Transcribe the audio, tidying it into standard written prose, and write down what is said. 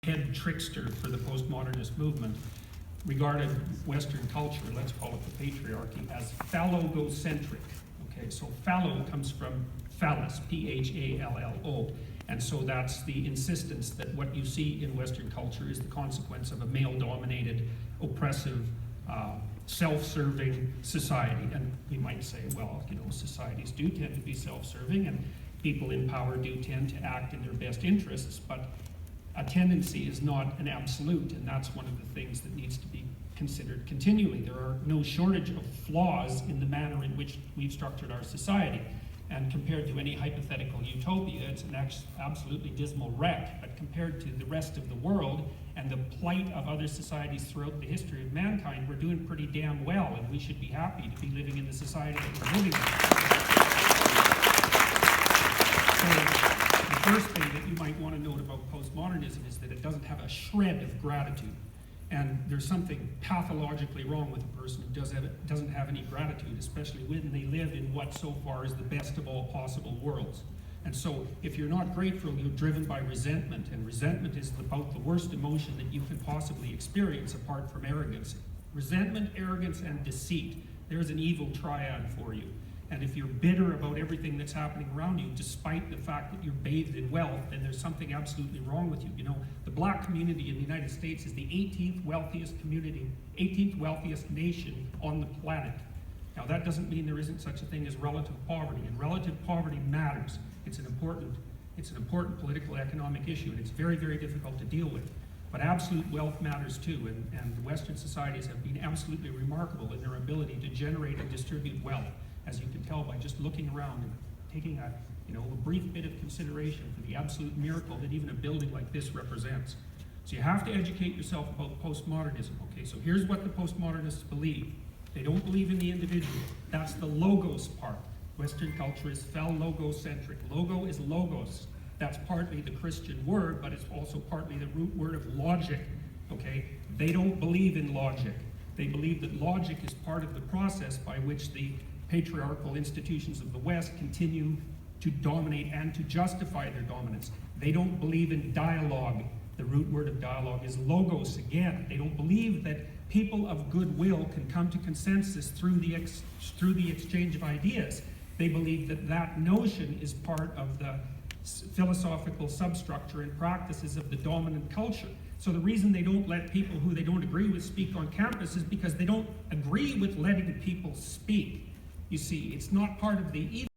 head trickster for the postmodernist movement regarded Western culture, let's call it the patriarchy, as phallogocentric. Okay, so phallo comes from phallus, P-H-A-L-L-O. And so that's the insistence that what you see in Western culture is the consequence of a male-dominated, oppressive, self-serving society. And we might say, well, you know, societies do tend to be self-serving, and people in power do tend to act in their best interests, but a tendency is not an absolute, and that's one of the things that needs to be considered continually. There are no shortage of flaws in the manner in which we've structured our society. And compared to any hypothetical utopia, it's an absolutely dismal wreck. But compared to the rest of the world and the plight of other societies throughout the history of mankind, we're doing pretty damn well, and we should be happy to be living in the society that we're living in. So, the first thing that you might want to note about postmodernism is that it doesn't have a shred of gratitude. And there's something pathologically wrong with a person who doesn't have any gratitude, especially when they live in what so far is the best of all possible worlds. And so if you're not grateful, you're driven by resentment, and resentment is about the worst emotion that you can possibly experience apart from arrogance. Resentment, arrogance, and deceit. There's an evil triad for you. And if you're bitter about everything that's happening around you, despite the fact that you're bathed in wealth, then there's something absolutely wrong with you. You know, the black community in the United States is the 18th wealthiest community, 18th wealthiest nation on the planet. Now, that doesn't mean there isn't such a thing as relative poverty, and relative poverty matters. It's an important political economic issue, and it's very, very difficult to deal with. But absolute wealth matters too, and Western societies have been absolutely remarkable in their ability to generate and distribute wealth, as you can tell by just looking around and taking a brief bit of consideration for the absolute miracle that even a building like this represents. So you have to educate yourself about postmodernism. Okay, so here's what the postmodernists believe. They don't believe in the individual. That's the logos part. Western culture is phallogocentric. Logo is logos. That's partly the Christian word, but it's also partly the root word of logic. Okay, they don't believe in logic. They believe that logic is part of the process by which the patriarchal institutions of the West continue to dominate and to justify their dominance. They don't believe in dialogue. The root word of dialogue is logos again. They don't believe that people of goodwill can come to consensus through the exchange of ideas. They believe that that notion is part of the philosophical substructure and practices of the dominant culture. So the reason they don't let people who they don't agree with speak on campus is because they don't agree with letting people speak. You see, it's not part of the